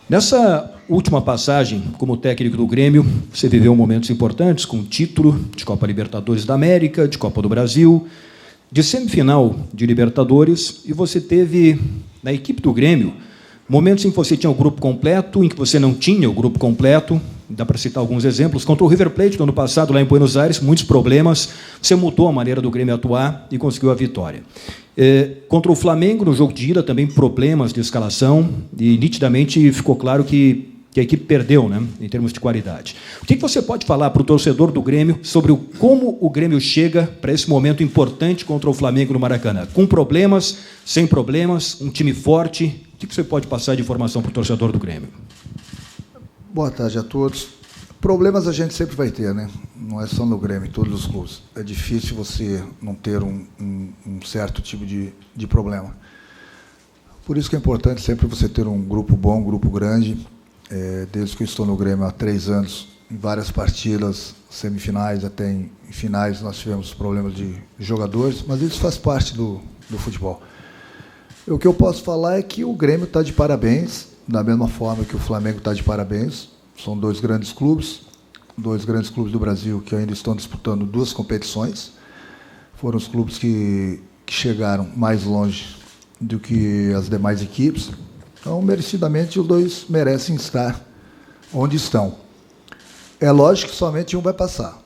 Nessa última passagem como técnico do Grêmio, você viveu momentos importantes com título de Copa Libertadores da América, de Copa do Brasil, de semifinal de Libertadores, e você teve, na equipe do Grêmio, momentos em que você tinha o grupo completo, em que você não tinha o grupo completo. Dá para citar alguns exemplos. Contra o River Plate, no ano passado, lá em Buenos Aires, muitos problemas. Você mudou a maneira do Grêmio atuar e conseguiu a vitória. Contra o Flamengo, no jogo de ida, também problemas de escalação, e nitidamente ficou claro que a equipe perdeu, né, em termos de qualidade. O que você pode falar para o torcedor do Grêmio sobre como o Grêmio chega para esse momento importante contra o Flamengo no Maracanã? Com problemas, sem problemas, um time forte? O que você pode passar de informação para o torcedor do Grêmio? Boa tarde a todos. Problemas a gente sempre vai ter, né? Não é só no Grêmio, em todos os clubes. É difícil você não ter um certo tipo de problema. Por isso que é importante sempre você ter um grupo bom, um grupo grande. Desde que eu estou no Grêmio há 3 anos, em várias partidas, semifinais, até em finais, nós tivemos problemas de jogadores, mas isso faz parte do futebol. O que eu posso falar é que o Grêmio está de parabéns, da mesma forma que o Flamengo está de parabéns. São 2 grandes clubes do Brasil que ainda estão disputando 2 competições. Foram os clubes que chegaram mais longe do que as demais equipes. Então, merecidamente, os 2 merecem estar onde estão. É lógico que somente um vai passar.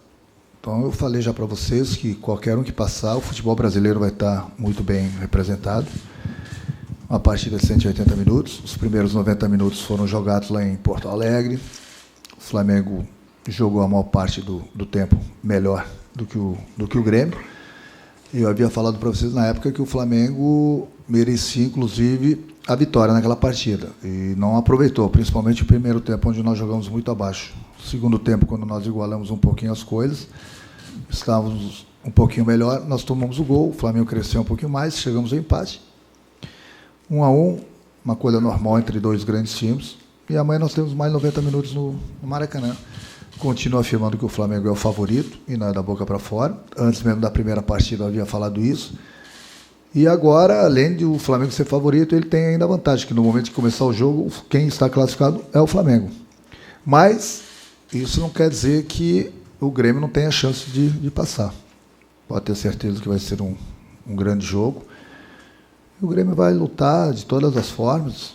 Então, eu falei já para vocês que qualquer um que passar, o futebol brasileiro vai estar muito bem representado. Uma partida de 180 minutos. Os primeiros 90 minutos foram jogados lá em Porto Alegre. O Flamengo jogou a maior parte do tempo melhor do que o Grêmio. Eu havia falado para vocês na época que o Flamengo merecia, inclusive, a vitória naquela partida. E não aproveitou, principalmente o primeiro tempo, onde nós jogamos muito abaixo. O segundo tempo, quando nós igualamos um pouquinho as coisas, estávamos um pouquinho melhor, nós tomamos o gol, o Flamengo cresceu um pouquinho mais, chegamos ao empate. 1-1, uma coisa normal entre 2 grandes times. E amanhã nós temos mais 90 minutos no Maracanã. Continuo afirmando que o Flamengo é o favorito, e não é da boca para fora. Antes mesmo da primeira partida eu havia falado isso. E agora, além de o Flamengo ser favorito, ele tem ainda a vantagem, que no momento de começar o jogo, quem está classificado é o Flamengo. Mas isso não quer dizer que o Grêmio não tenha chance de passar. Pode ter certeza que vai ser um grande jogo. O Grêmio vai lutar de todas as formas,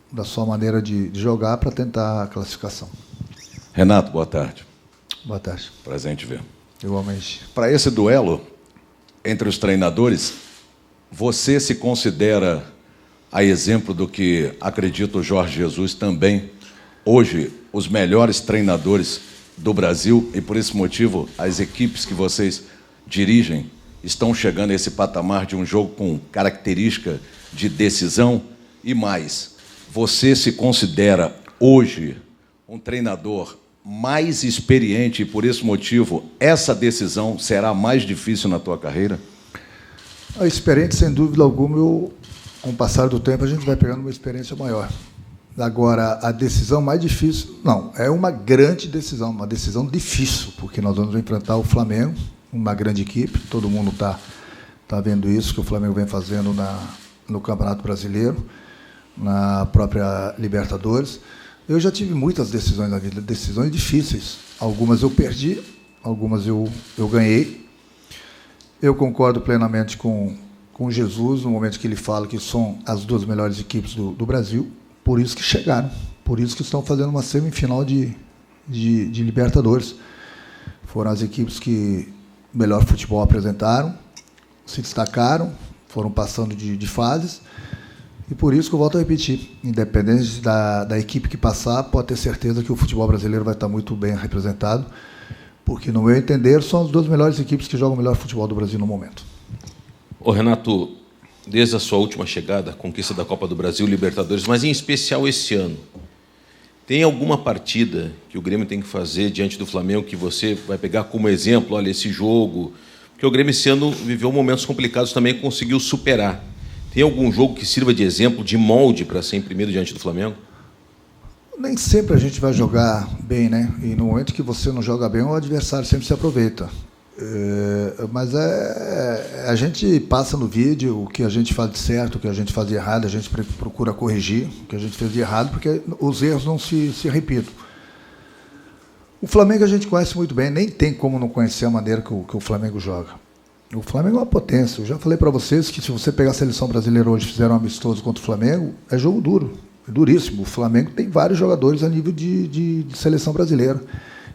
da sua maneira de jogar, para tentar a classificação. Renato, boa tarde. Boa tarde. Prazer em te ver. Igualmente. Para esse duelo entre os treinadores, você se considera, a exemplo do que acredita o Jorge Jesus, também, hoje, os melhores treinadores do Brasil, e por esse motivo as equipes que vocês dirigem estão chegando a esse patamar de um jogo com característica de decisão? E mais, você se considera hoje um treinador mais experiente e por esse motivo essa decisão será mais difícil na tua carreira? A experiência, sem dúvida alguma, com o passar do tempo a gente vai pegando uma experiência maior. Agora, a decisão mais difícil, não, é uma grande decisão, uma decisão difícil, porque nós vamos enfrentar o Flamengo, uma grande equipe, todo mundo está vendo isso, que o Flamengo vem fazendo no Campeonato Brasileiro, na própria Libertadores. Eu já tive muitas decisões na vida, decisões difíceis. Algumas eu perdi, algumas eu ganhei. Eu concordo plenamente com Jesus, no momento que ele fala que são as 2 melhores equipes do Brasil, por isso que chegaram, por isso que estão fazendo uma semifinal de Libertadores. Foram as equipes que melhor futebol apresentaram, se destacaram, foram passando de fases, e por isso que eu volto a repetir, independente da equipe que passar, pode ter certeza que o futebol brasileiro vai estar muito bem representado, porque, no meu entender, são as 2 melhores equipes que jogam o melhor futebol do Brasil no momento. Ô, Renato, desde a sua última chegada, a conquista da Copa do Brasil, Libertadores, mas em especial esse ano, tem alguma partida que o Grêmio tem que fazer diante do Flamengo que você vai pegar como exemplo, olha, esse jogo? Porque o Grêmio esse ano viveu momentos complicados também e conseguiu superar. Tem algum jogo que sirva de exemplo, de molde para ser imprimido diante do Flamengo? Nem sempre a gente vai jogar bem, né? E no momento que você não joga bem, o adversário sempre se aproveita. Mas a gente passa no vídeo o que a gente faz de certo, o que a gente faz de errado, a gente procura corrigir o que a gente fez de errado, porque os erros não se repitam. O Flamengo a gente conhece muito bem, nem tem como não conhecer a maneira que o Flamengo joga. O Flamengo é uma potência. Eu já falei para vocês que se você pegar a seleção brasileira hoje e fizer um amistoso contra o Flamengo, é jogo duro, é duríssimo. O Flamengo tem vários jogadores a nível de seleção brasileira.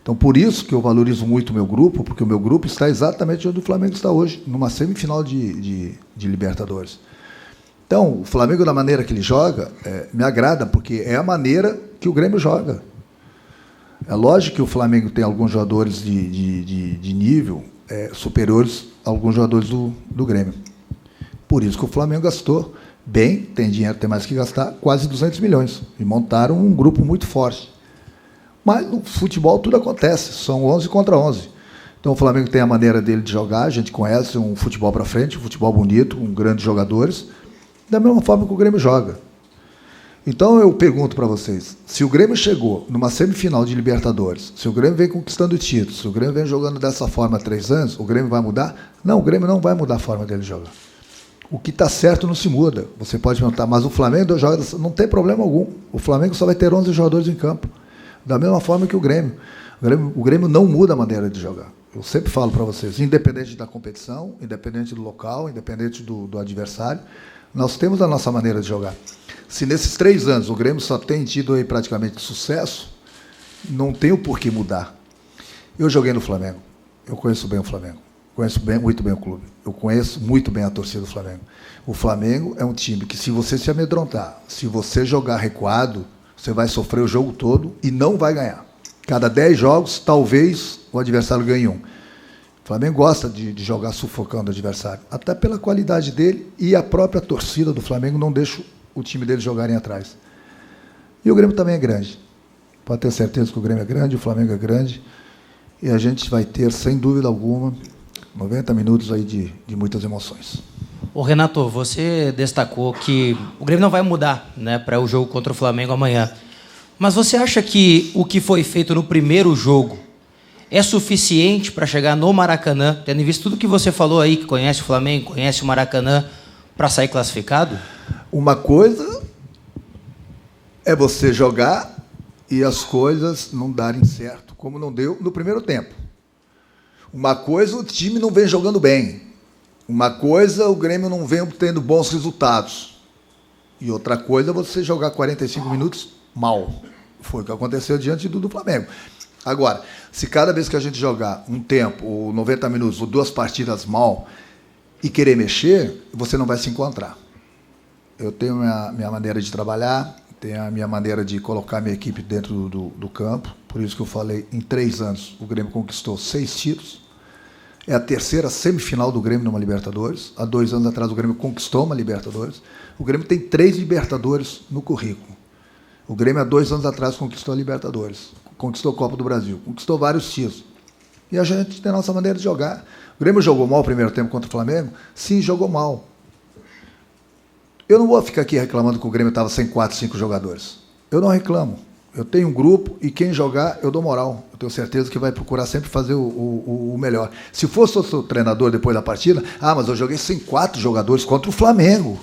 Então, por isso que eu valorizo muito o meu grupo, porque o meu grupo está exatamente onde o Flamengo está hoje, numa semifinal de Libertadores. Então, o Flamengo, da maneira que ele joga, me agrada, porque é a maneira que o Grêmio joga. É lógico que o Flamengo tem alguns jogadores de nível superiores a alguns jogadores do Grêmio. Por isso que o Flamengo gastou bem, tem dinheiro, tem mais que gastar, quase 200 milhões. E montaram um grupo muito forte. Mas no futebol tudo acontece, são 11 contra 11. Então o Flamengo tem a maneira dele de jogar, a gente conhece um futebol para frente, um futebol bonito, com grandes jogadores, da mesma forma que o Grêmio joga. Então eu pergunto para vocês, se o Grêmio chegou numa semifinal de Libertadores, se o Grêmio vem conquistando títulos, se o Grêmio vem jogando dessa forma há 3 anos, o Grêmio vai mudar? Não, o Grêmio não vai mudar a forma dele jogar. O que está certo não se muda. Você pode perguntar, mas o Flamengo joga, não tem problema algum. O Flamengo só vai ter 11 jogadores em campo. Da mesma forma que o Grêmio. O Grêmio não muda a maneira de jogar. Eu sempre falo para vocês, independente da competição, independente do local, independente do adversário, nós temos a nossa maneira de jogar. Se nesses 3 anos o Grêmio só tem tido aí praticamente sucesso, não tem o porquê mudar. Eu joguei no Flamengo. Eu conheço bem o Flamengo. Conheço muito bem o clube. Eu conheço muito bem a torcida do Flamengo. O Flamengo é um time que, se você se amedrontar, se você jogar recuado, você vai sofrer o jogo todo e não vai ganhar. Cada 10 jogos, talvez o adversário ganhe 1. O Flamengo gosta de jogar sufocando o adversário, até pela qualidade dele, e a própria torcida do Flamengo não deixa o time dele jogarem atrás. E o Grêmio também é grande. Pode ter certeza que o Grêmio é grande, o Flamengo é grande, e a gente vai ter, sem dúvida alguma, 90 minutos aí de muitas emoções. Ô Renato, você destacou que o Grêmio não vai mudar, né, para o jogo contra o Flamengo amanhã. Mas você acha que o que foi feito no primeiro jogo é suficiente para chegar no Maracanã, tendo visto tudo que você falou aí, que conhece o Flamengo, conhece o Maracanã, para sair classificado? Uma coisa é você jogar e as coisas não darem certo, como não deu no primeiro tempo. Uma coisa, o time não vem jogando bem. Uma coisa, o Grêmio não vem obtendo bons resultados. E outra coisa, você jogar 45 minutos mal. Foi o que aconteceu diante do Flamengo. Agora, se cada vez que a gente jogar um tempo, ou 90 minutos, ou 2 partidas mal, e querer mexer, você não vai se encontrar. Eu tenho minha maneira de trabalhar, tenho a minha maneira de colocar minha equipe dentro do campo. Por isso que eu falei, em 3 anos, o Grêmio conquistou 6 títulos. É a 3ª semifinal do Grêmio numa Libertadores. Há 2 anos atrás o Grêmio conquistou uma Libertadores. O Grêmio tem 3 Libertadores no currículo. O Grêmio há 2 anos atrás conquistou a Libertadores. Conquistou a Copa do Brasil. Conquistou vários títulos. E a gente tem a nossa maneira de jogar. O Grêmio jogou mal o primeiro tempo contra o Flamengo? Sim, jogou mal. Eu não vou ficar aqui reclamando que o Grêmio estava sem 4, 5 jogadores. Eu não reclamo. Eu tenho um grupo e quem jogar, eu dou moral. Eu tenho certeza que vai procurar sempre fazer o melhor. Se fosse o treinador depois da partida, mas eu joguei sem 4 jogadores contra o Flamengo.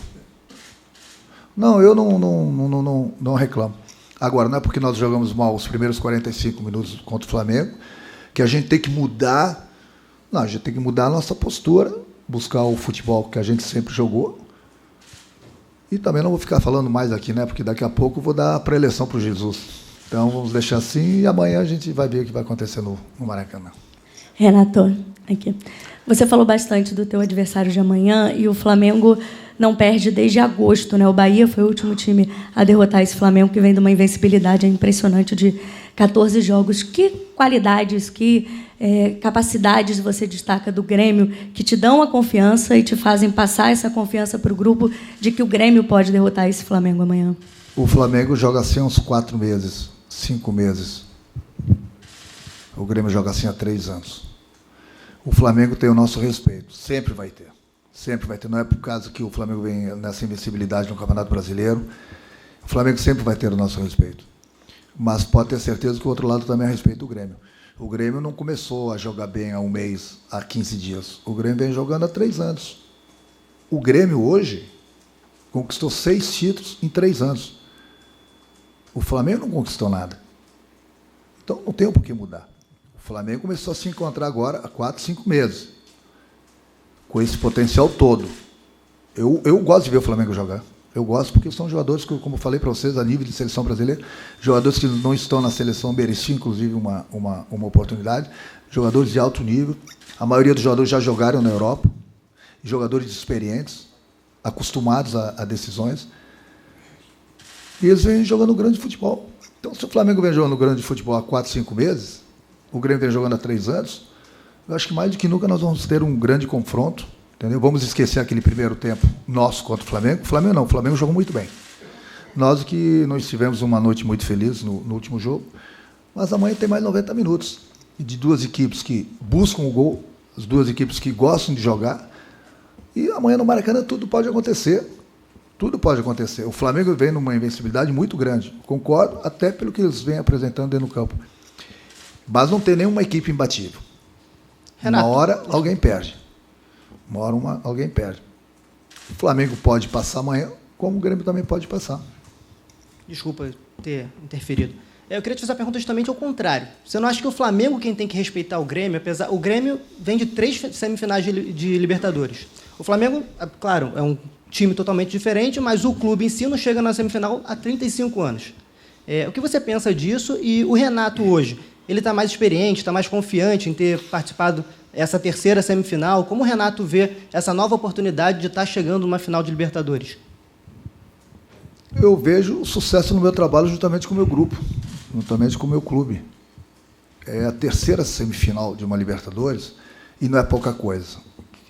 Não, eu não reclamo. Agora, não é porque nós jogamos mal os primeiros 45 minutos contra o Flamengo que a gente tem que mudar. Não, a gente tem que mudar a nossa postura, buscar o futebol que a gente sempre jogou. E também não vou ficar falando mais aqui, né? Porque daqui a pouco eu vou dar a pré-eleição para o Jesus. Então vamos deixar assim e amanhã a gente vai ver o que vai acontecer no Maracanã. Renato, aqui. Você falou bastante do teu adversário de amanhã e o Flamengo não perde desde agosto, né? O Bahia foi o último time a derrotar esse Flamengo, que vem de uma invencibilidade impressionante de 14 jogos. Que qualidades, que capacidades você destaca do Grêmio que te dão a confiança e te fazem passar essa confiança para o grupo de que o Grêmio pode derrotar esse Flamengo amanhã? O Flamengo joga assim há uns 4 meses, 5 meses. O Grêmio joga assim há 3 anos. O Flamengo tem o nosso respeito. Sempre vai ter. Sempre vai ter. Não é por causa que o Flamengo vem nessa invencibilidade no Campeonato Brasileiro. O Flamengo sempre vai ter o nosso respeito. Mas pode ter certeza que o outro lado também respeita o Grêmio. O Grêmio não começou a jogar bem há um mês, há 15 dias. O Grêmio vem jogando há 3 anos. O Grêmio hoje conquistou 6 títulos em 3 anos. O Flamengo não conquistou nada. Então não tem por que mudar. O Flamengo começou a se encontrar agora há 4, 5 meses. Com esse potencial todo. Eu gosto de ver o Flamengo jogar. Eu gosto porque são jogadores que, como eu falei para vocês, a nível de seleção brasileira, jogadores que não estão na seleção mereciam, inclusive, uma oportunidade. Jogadores de alto nível. A maioria dos jogadores já jogaram na Europa. Jogadores experientes, acostumados a decisões. E eles vêm jogando grande futebol. Então, se o Flamengo vem jogando grande futebol há 4, 5 meses, o Grêmio vem jogando há 3 anos, eu acho que mais do que nunca nós vamos ter um grande confronto. Entendeu? Vamos esquecer aquele primeiro tempo nosso contra o Flamengo. O Flamengo não, o Flamengo jogou muito bem. Nós que nós tivemos uma noite muito feliz no último jogo, mas amanhã tem mais 90 minutos. E de 2 equipes que buscam o gol, as 2 equipes que gostam de jogar, e amanhã no Maracanã tudo pode acontecer. Tudo pode acontecer. O Flamengo vem numa invencibilidade muito grande. Concordo, até pelo que eles vêm apresentando dentro do campo. Mas não tem nenhuma equipe imbatível. Renato, uma hora alguém perde. Alguém perde. O Flamengo pode passar amanhã, como o Grêmio também pode passar. Desculpa ter interferido. Eu queria te fazer a pergunta justamente ao contrário. Você não acha que o Flamengo quem tem que respeitar o Grêmio, apesar... O Grêmio vem de 3 semifinais de Libertadores. O Flamengo, claro, é um time totalmente diferente, mas o clube em si não chega na semifinal há 35 anos. O que você pensa disso? E o Renato hoje, ele está mais experiente, está mais confiante em ter participado essa 3ª semifinal? Como o Renato vê essa nova oportunidade de estar chegando numa final de Libertadores? Eu vejo sucesso no meu trabalho juntamente com o meu grupo, juntamente com o meu clube. É a 3ª semifinal de uma Libertadores e não é pouca coisa.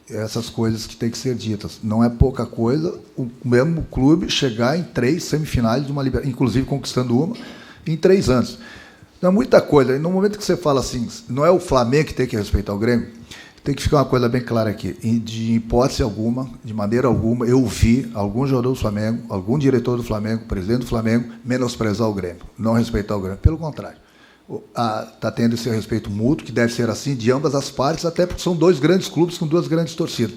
Essas coisas que têm que ser ditas. Não é pouca coisa o mesmo clube chegar em 3 semifinais de uma Libertadores, inclusive conquistando uma, em 3 anos. Não é muita coisa. E no momento que você fala assim, não é o Flamengo que tem que respeitar o Grêmio, tem que ficar uma coisa bem clara aqui. De hipótese alguma, de maneira alguma, eu vi algum jogador do Flamengo, algum diretor do Flamengo, presidente do Flamengo, menosprezar o Grêmio, não respeitar o Grêmio. Pelo contrário. Está tendo esse respeito mútuo, que deve ser assim, de ambas as partes, até porque são 2 grandes clubes com 2 grandes torcidas.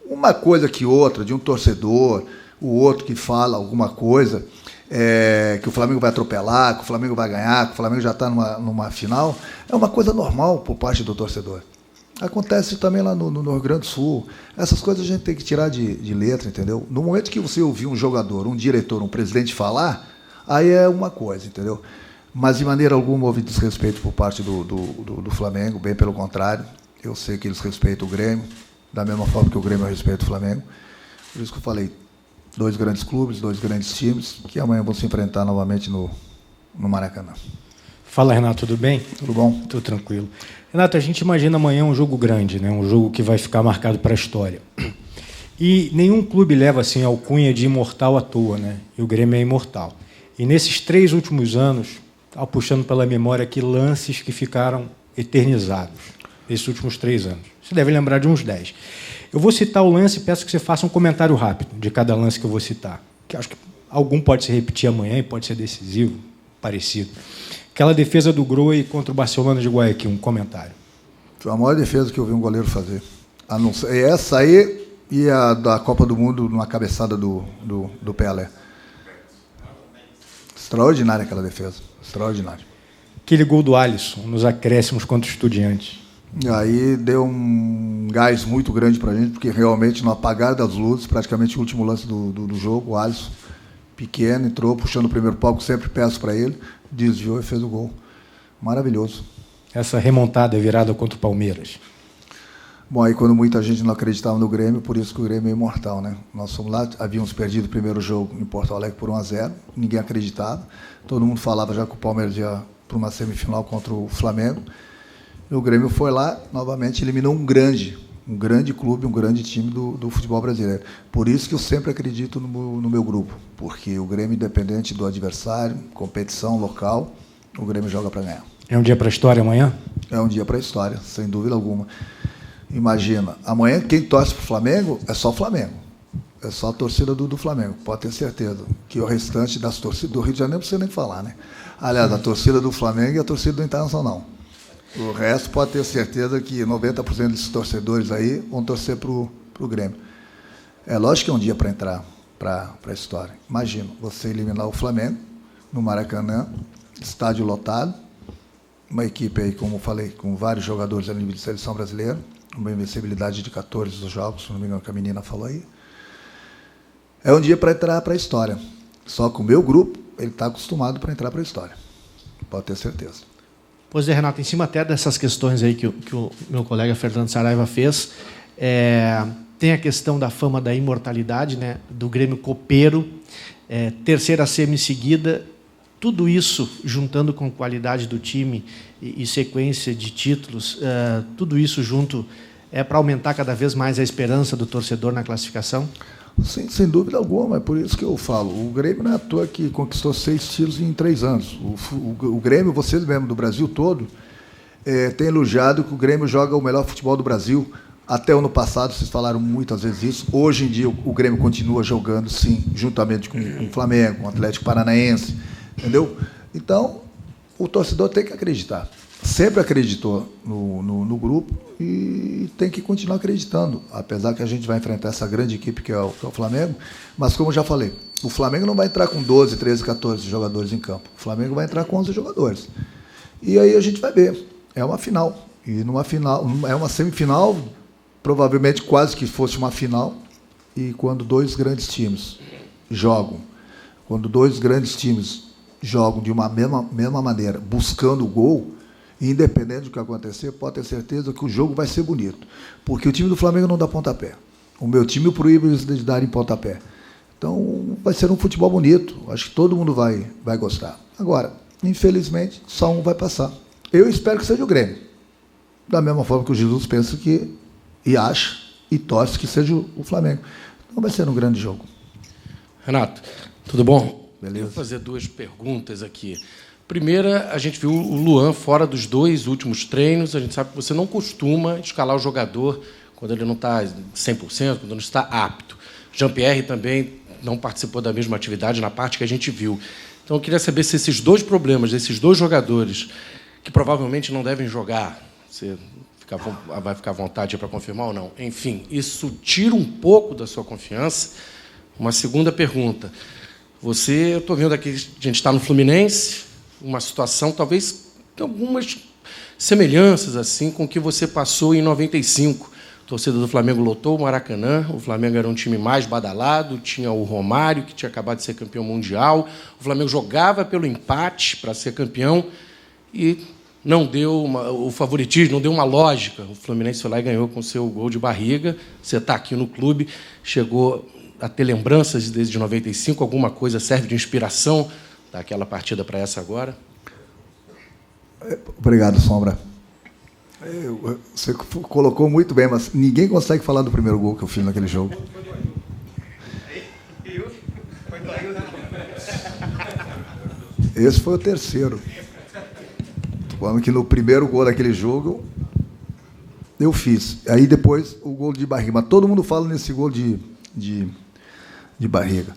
Uma coisa que outra, de um torcedor, o outro que fala alguma coisa... que o Flamengo vai atropelar, que o Flamengo vai ganhar, que o Flamengo já está numa final, é uma coisa normal por parte do torcedor. Acontece também lá no Rio Grande do Sul. Essas coisas a gente tem que tirar de letra, entendeu? No momento que você ouvir um jogador, um diretor, um presidente falar, aí é uma coisa, entendeu? Mas de maneira alguma houve desrespeito por parte do Flamengo, bem pelo contrário. Eu sei que eles respeitam o Grêmio, da mesma forma que o Grêmio respeita o Flamengo. Por isso que eu falei, 2 grandes clubes, 2 grandes times, que amanhã vão se enfrentar novamente no Maracanã. Fala, Renato, tudo bem? Tudo bom? Tudo tranquilo. Renato, a gente imagina amanhã um jogo grande, né? Um jogo que vai ficar marcado para a história. E nenhum clube leva assim a alcunha de imortal à toa, né? E o Grêmio é imortal. E nesses 3 últimos anos, puxando pela memória aqui lances que ficaram eternizados, nesses últimos 3 anos. Você deve lembrar de uns 10. Eu vou citar o lance e peço que você faça um comentário rápido de cada lance que eu vou citar, que acho que algum pode se repetir amanhã e pode ser decisivo, parecido. Aquela defesa do Groi contra o Barcelona de Guayaquil, um comentário. Foi a maior defesa que eu vi um goleiro fazer. Essa aí e a da Copa do Mundo numa cabeçada do Pelé. Extraordinária aquela defesa, extraordinária. Aquele gol do Alisson, nos acréscimos contra o Estudiantes. E aí deu um gás muito grande para a gente, porque realmente no apagar das luzes, praticamente o último lance do jogo, o Alisson, pequeno, entrou puxando o primeiro palco, sempre peço para ele, desviou e fez o gol. Maravilhoso. Essa remontada virada contra o Palmeiras. Bom, aí quando muita gente não acreditava no Grêmio, por isso que o Grêmio é imortal, né? Nós fomos lá, havíamos perdido o primeiro jogo em Porto Alegre por 1-0, ninguém acreditava, todo mundo falava já que o Palmeiras ia para uma semifinal contra o Flamengo. E o Grêmio foi lá, novamente, eliminou um grande clube, um grande time do futebol brasileiro. Por isso que eu sempre acredito no meu grupo, porque o Grêmio, independente do adversário, competição local, o Grêmio joga para ganhar. É um dia para a história amanhã? É um dia para a história, sem dúvida alguma. Imagina, amanhã quem torce para o Flamengo é só o Flamengo. É só a torcida do Flamengo, pode ter certeza. Que o restante das torcidas do Rio de Janeiro não precisa nem falar, né? Aliás, a torcida do Flamengo e a torcida do Internacional. O resto pode ter certeza que 90% desses torcedores aí vão torcer para o Grêmio. É lógico que é um dia para entrar para a história. Imagina, você eliminar o Flamengo no Maracanã, estádio lotado, uma equipe aí, como falei, com vários jogadores a nível de seleção brasileira, uma invencibilidade de 14 dos jogos, se não me engano, que a menina falou aí. É um dia para entrar para a história. Só que o meu grupo, ele está acostumado para entrar para a história. Pode ter certeza. Pois é, Renato, em cima até dessas questões aí que o meu colega Fernando Saraiva fez, tem a questão da fama da imortalidade, né, do Grêmio copeiro, terceira semi seguida, tudo isso, juntando com qualidade do time e sequência de títulos, tudo isso junto é para aumentar cada vez mais a esperança do torcedor na classificação? Sem dúvida alguma, é por isso que eu falo. O Grêmio não é à toa que conquistou 6 títulos em 3 anos. O Grêmio, vocês mesmo do Brasil todo, tem elogiado que o Grêmio joga o melhor futebol do Brasil. Até o ano passado, vocês falaram muitas vezes isso. Hoje em dia, o Grêmio continua jogando, sim, juntamente com o Flamengo, com o Atlético Paranaense. Entendeu? Então, o torcedor tem que acreditar. Sempre acreditou no grupo e tem que continuar acreditando, apesar que a gente vai enfrentar essa grande equipe que é o Flamengo, mas como eu já falei, o Flamengo não vai entrar com 12, 13, 14 jogadores em campo. O Flamengo vai entrar com 11 jogadores. E aí a gente vai ver. É uma final. E numa final, é uma semifinal, provavelmente quase que fosse uma final, e quando 2 grandes times jogam, de uma mesma maneira, buscando o gol, independente do que acontecer, pode ter certeza que o jogo vai ser bonito. Porque o time do Flamengo não dá pontapé. O meu time proíbe de dar em pontapé. Então, vai ser um futebol bonito. Acho que todo mundo vai gostar. Agora, infelizmente, só um vai passar. Eu espero que seja o Grêmio. Da mesma forma que o Jesus pensa que, e acha, e torce que seja o Flamengo. Então, vai ser um grande jogo. Renato, tudo bom? Beleza. Vou fazer 2 perguntas aqui. Primeira, a gente viu o Luan fora dos 2 últimos treinos. A gente sabe que você não costuma escalar o jogador quando ele não está 100%, quando não está apto. Jean-Pierre também não participou da mesma atividade na parte que a gente viu. Então, eu queria saber se esses 2 problemas, desses 2 jogadores, que provavelmente não devem jogar, você vai ficar à vontade para confirmar ou não? Enfim, isso tira um pouco da sua confiança? Uma segunda pergunta. Eu estou vendo aqui, a gente está no Fluminense, uma situação, talvez, algumas semelhanças assim com o que você passou em 95. A torcida do Flamengo lotou o Maracanã, o Flamengo era um time mais badalado, tinha o Romário, que tinha acabado de ser campeão mundial, o Flamengo jogava pelo empate para ser campeão e não deu o favoritismo, não deu uma lógica. O Fluminense foi lá e ganhou com o seu gol de barriga. Você está aqui no clube, chegou a ter lembranças desde 95, alguma coisa serve de inspiração daquela partida para essa agora? Obrigado, Sombra. Você colocou muito bem, mas ninguém consegue falar do primeiro gol que eu fiz naquele jogo. Esse foi o terceiro. Estou falando que no primeiro gol daquele jogo eu fiz. Aí depois o gol de barriga. Mas todo mundo fala nesse gol de barriga.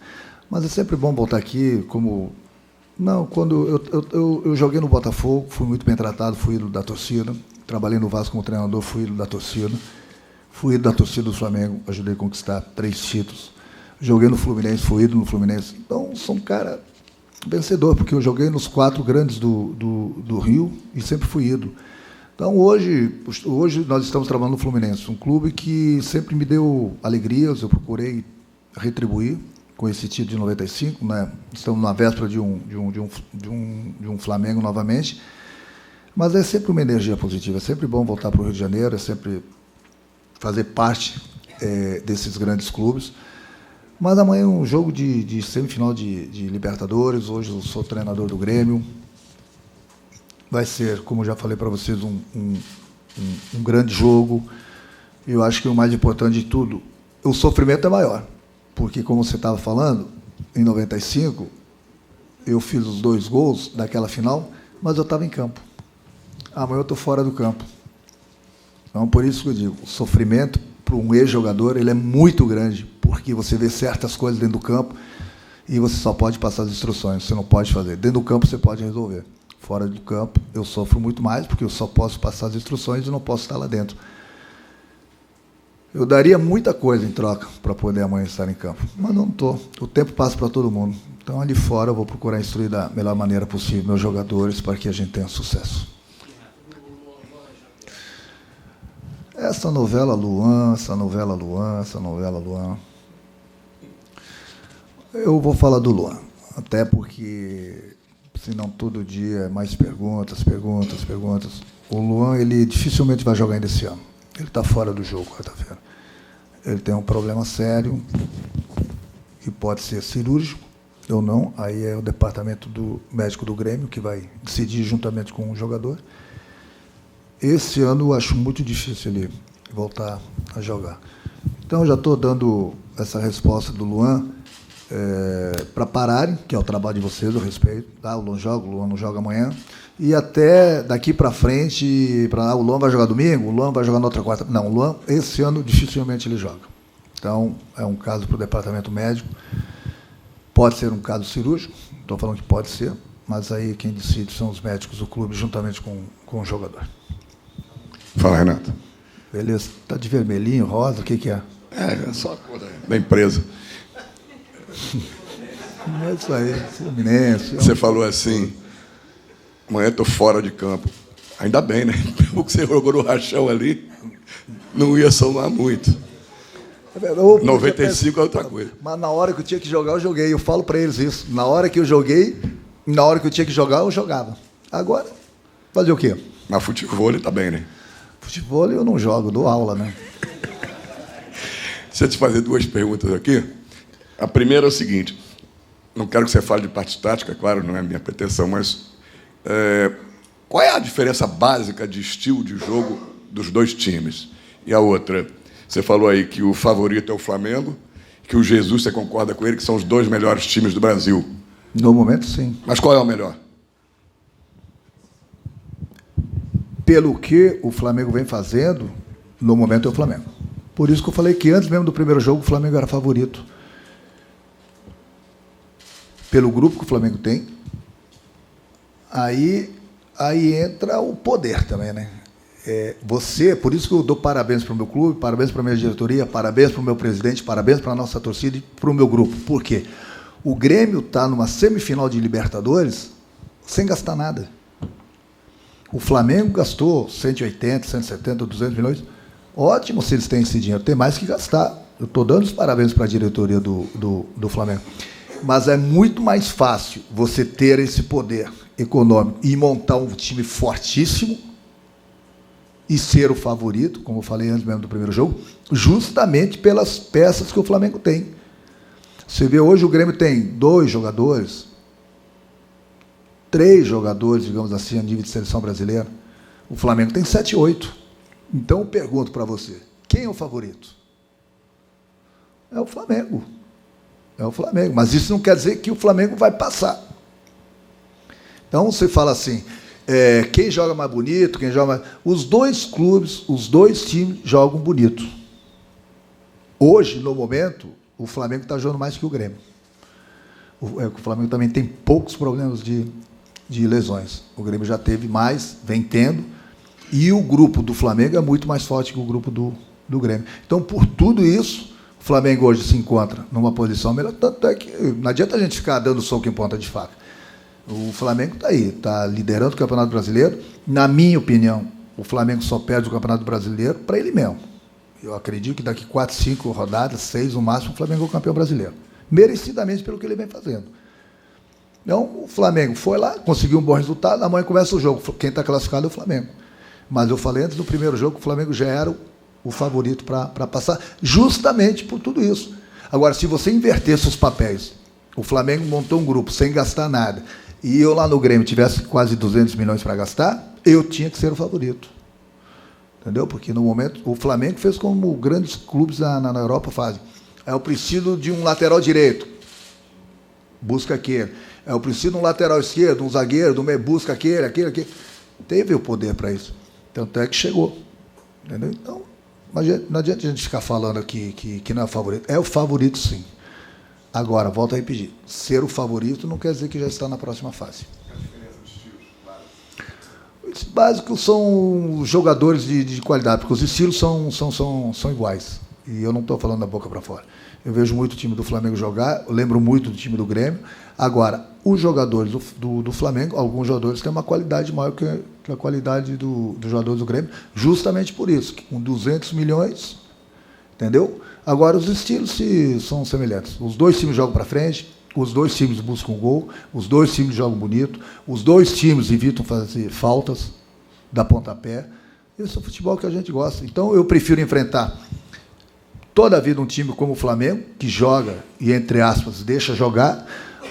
Mas é sempre bom voltar aqui como... Não, quando eu joguei no Botafogo, fui muito bem tratado, fui ídolo da torcida. Trabalhei no Vasco como treinador, fui ídolo da torcida. Fui ídolo da torcida do Flamengo, ajudei a conquistar 3 títulos. Joguei no Fluminense, fui ídolo no Fluminense. Então, sou um cara vencedor, porque eu joguei nos 4 grandes do Rio e sempre fui ídolo. Então, hoje nós estamos trabalhando no Fluminense, um clube que sempre me deu alegrias, eu procurei retribuir com esse título de 95, né? Estamos na véspera de um Flamengo novamente, mas é sempre uma energia positiva, é sempre bom voltar para o Rio de Janeiro, é sempre fazer parte desses grandes clubes. Mas amanhã é um jogo de semifinal de Libertadores, hoje eu sou treinador do Grêmio, vai ser, como já falei para vocês, um grande jogo. Eu acho que o mais importante de tudo, o sofrimento é maior. Porque, como você estava falando, em 95, eu fiz os 2 gols daquela final, mas eu estava em campo. Amanhã eu estou fora do campo. Então, por isso que eu digo, o sofrimento para um ex-jogador ele é muito grande, porque você vê certas coisas dentro do campo e você só pode passar as instruções, você não pode fazer. Dentro do campo você pode resolver. Fora do campo, eu sofro muito mais, porque eu só posso passar as instruções e não posso estar lá dentro. Eu daria muita coisa em troca para poder amanhã estar em campo, mas não estou. O tempo passa para todo mundo. Então, ali fora, eu vou procurar instruir da melhor maneira possível meus jogadores para que a gente tenha sucesso. Essa novela Luan. Eu vou falar do Luan, até porque, senão todo dia é mais perguntas. O Luan, ele dificilmente vai jogar ainda esse ano. Ele está fora do jogo quarta-feira. Ele tem um problema sério, que pode ser cirúrgico ou não. Aí é o departamento do médico do Grêmio que vai decidir juntamente com o jogador. Esse ano eu acho muito difícil ele voltar a jogar. Então, eu já estou dando essa resposta do Luan para pararem, que é o trabalho de vocês, eu respeito. Tá? O Luan não joga amanhã. E até daqui para frente, o Luan vai jogar domingo, o Luan vai jogar na outra quarta. Não, o Luan, esse ano, dificilmente ele joga. Então, é um caso para o departamento médico. Pode ser um caso cirúrgico, estou falando que pode ser, mas aí quem decide são os médicos do clube, juntamente com o jogador. Fala, Renato. Beleza. Está de vermelhinho, rosa, o que é? É só a cor da empresa. É isso aí, Fluminense. Você falou assim, amanhã estou fora de campo. Ainda bem, né? Pelo que você jogou no rachão ali, não ia somar muito. 95 é outra coisa. Mas na hora que eu tinha que jogar, eu joguei. Eu falo para eles isso. Na hora que eu joguei, na hora que eu tinha que jogar, eu jogava. Agora, fazer o quê? Mas futebol tá bem, né? Futebol eu não jogo, dou aula, né? Deixa eu te fazer duas perguntas aqui. A primeira é o seguinte, não quero que você fale de parte tática, claro, não é a minha pretensão, mas qual é a diferença básica de estilo de jogo dos dois times? E a outra, você falou aí que o favorito é o Flamengo, que o Jesus, você concorda com ele, que são os dois melhores times do Brasil? No momento, sim. Mas qual é o melhor? Pelo que o Flamengo vem fazendo, no momento é o Flamengo. Por isso que eu falei que antes mesmo do primeiro jogo, o Flamengo era favorito. Pelo grupo que o Flamengo tem, aí entra o poder também, né? Por isso que eu dou parabéns para o meu clube, parabéns para a minha diretoria, parabéns para o meu presidente, parabéns para a nossa torcida e para o meu grupo. Por quê? O Grêmio está numa semifinal de Libertadores sem gastar nada. O Flamengo gastou 180, 170, 200 milhões. Ótimo se eles têm esse dinheiro, tem mais que gastar. Eu estou dando os parabéns para a diretoria do Flamengo. Mas é muito mais fácil você ter esse poder econômico e montar um time fortíssimo e ser o favorito, como eu falei antes mesmo do primeiro jogo, justamente pelas peças que o Flamengo tem. Você vê hoje o Grêmio tem 2 jogadores, 3 jogadores, digamos assim, a nível de seleção brasileira. O Flamengo tem 7, 8. Então, eu pergunto para você, quem é o favorito? É o Flamengo. É o Flamengo. Mas isso não quer dizer que o Flamengo vai passar. Então, você fala assim, quem joga mais bonito, quem joga mais... Os dois clubes, os dois times jogam bonito. Hoje, no momento, o Flamengo está jogando mais que o Grêmio. O Flamengo também tem poucos problemas de lesões. O Grêmio já teve mais, vem tendo, e o grupo do Flamengo é muito mais forte que o grupo do Grêmio. Então, por tudo isso, o Flamengo hoje se encontra numa posição melhor, tanto é que não adianta a gente ficar dando soco em ponta de faca. O Flamengo está aí, está liderando o Campeonato Brasileiro. Na minha opinião, o Flamengo só perde o Campeonato Brasileiro para ele mesmo. Eu acredito que daqui 4, 5 rodadas, 6 no máximo, o Flamengo é o campeão brasileiro. Merecidamente pelo que ele vem fazendo. Então, o Flamengo foi lá, conseguiu um bom resultado, amanhã começa o jogo. Quem está classificado é o Flamengo. Mas eu falei antes do primeiro jogo que o Flamengo já era o favorito para passar, justamente por tudo isso. Agora, se você invertesse os papéis, o Flamengo montou um grupo sem gastar nada, e eu lá no Grêmio tivesse quase 200 milhões para gastar, eu tinha que ser o favorito. Entendeu? Porque no momento, o Flamengo fez como grandes clubes na Europa fazem. Eu preciso de um lateral direito, busca aquele. Eu preciso de um lateral esquerdo, um zagueiro, busca aquele. Teve o poder para isso. Tanto é que chegou. Entendeu? Então, não adianta a gente ficar falando aqui que não é o favorito. É o favorito, sim. Agora, volto a repetir, ser o favorito não quer dizer que já está na próxima fase. A diferença de estilos, claro. básicos são jogadores de qualidade, porque os estilos são iguais. E eu não estou falando da boca para fora. Eu vejo muito o time do Flamengo jogar, eu lembro muito do time do Grêmio. Agora, os jogadores do Flamengo, alguns jogadores têm uma qualidade maior que a qualidade dos jogadores do Grêmio, justamente por isso, que com 200 milhões, entendeu? Agora, os estilos são semelhantes. Os dois times jogam para frente, os dois times buscam gol, os dois times jogam bonito, os dois times evitam fazer faltas, dar pontapé. Esse é o futebol que a gente gosta. Então, eu prefiro enfrentar toda a vida um time como o Flamengo, que joga e, entre aspas, deixa jogar,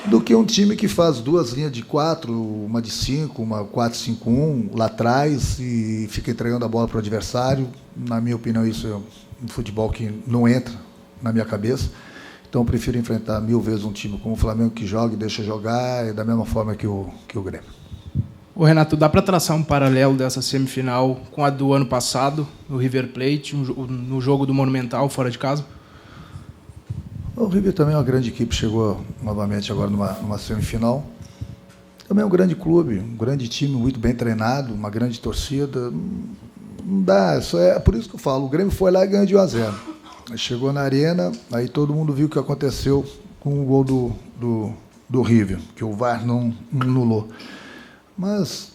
do que um time que faz 2 linhas de 4, uma de 5, uma 4-5-1 lá atrás e fica entregando a bola para o adversário. Na minha opinião, isso é um futebol que não entra na minha cabeça. Então, eu prefiro enfrentar 1000 vezes um time como o Flamengo, que joga e deixa jogar, da mesma forma que o Grêmio. Ô Renato, dá para traçar um paralelo dessa semifinal com a do ano passado, no River Plate, no jogo do Monumental, fora de casa? O River também é uma grande equipe, chegou novamente agora numa semifinal. Também é um grande clube, um grande time, muito bem treinado, uma grande torcida. Não dá, é por isso que eu falo, o Grêmio foi lá e ganhou de 1-0. Chegou na arena, aí todo mundo viu o que aconteceu com o gol do River, que o VAR não anulou. Mas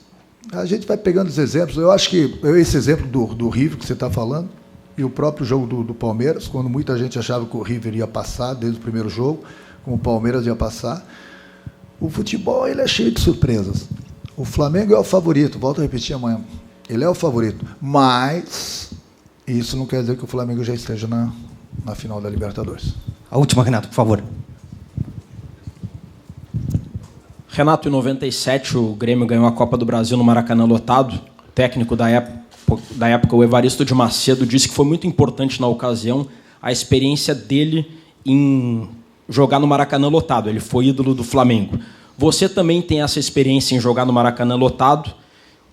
a gente vai pegando os exemplos. Eu acho que esse exemplo do River que você está falando, e o próprio jogo do Palmeiras, quando muita gente achava que o River ia passar desde o primeiro jogo, como o Palmeiras ia passar, o futebol ele é cheio de surpresas. O Flamengo é o favorito, volto a repetir amanhã, ele é o favorito, mas isso não quer dizer que o Flamengo já esteja na final da Libertadores. A última, Renato, por favor. Renato, em 97, o Grêmio ganhou a Copa do Brasil no Maracanã lotado. O técnico da época, o Evaristo de Macedo, disse que foi muito importante na ocasião a experiência dele em jogar no Maracanã lotado. Ele foi ídolo do Flamengo. Você também tem essa experiência em jogar no Maracanã lotado,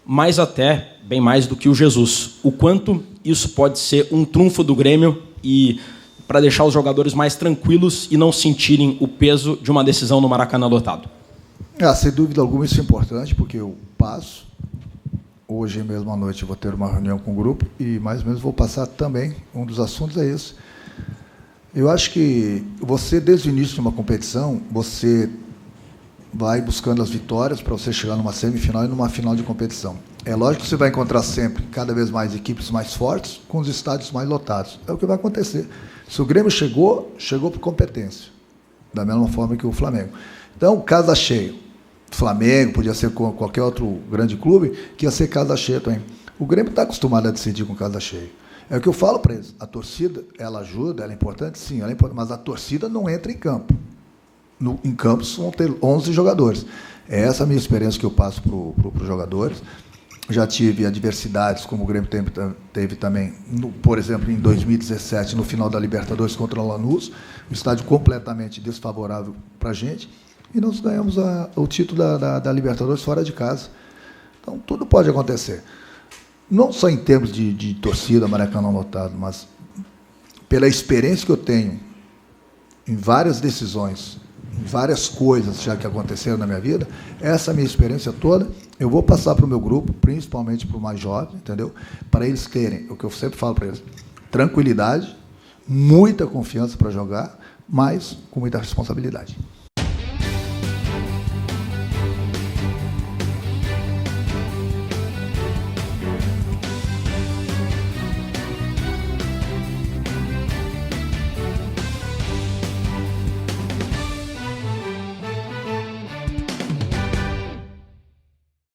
mas até bem mais do que o Jesus. O quanto isso pode ser um trunfo do Grêmio e para deixar os jogadores mais tranquilos e não sentirem o peso de uma decisão no Maracanã lotado? Sem dúvida alguma isso é importante, porque eu passo. Hoje mesmo à noite eu vou ter uma reunião com o grupo e mais ou menos vou passar também. Um dos assuntos é esse. Eu acho que você, desde o início de uma competição, você vai buscando as vitórias para você chegar numa semifinal e numa final de competição. É lógico que você vai encontrar sempre, cada vez mais, equipes mais fortes com os estádios mais lotados. É o que vai acontecer. Se o Grêmio chegou por competência, da mesma forma que o Flamengo. Então, casa cheia. Flamengo, podia ser qualquer outro grande clube, que ia ser casa cheia também. O Grêmio está acostumado a decidir com casa cheia. É o que eu falo para eles. A torcida, ela ajuda, ela é importante? Sim, ela é importante, mas a torcida não entra em campo. Em campos vão ter 11 jogadores. É essa a minha experiência que eu passo para os jogadores. Já tive adversidades, como o Grêmio teve também, por exemplo, em 2017, no final da Libertadores contra o Lanús, um estádio completamente desfavorável para a gente, e nós ganhamos o título da Libertadores fora de casa. Então, tudo pode acontecer. Não só em termos de torcida, Maracanã lotado, mas pela experiência que eu tenho em várias decisões, em várias coisas já que aconteceram na minha vida, essa minha experiência toda, eu vou passar para o meu grupo, principalmente para o mais jovem, entendeu? Para eles terem, o que eu sempre falo para eles, tranquilidade, muita confiança para jogar, mas com muita responsabilidade.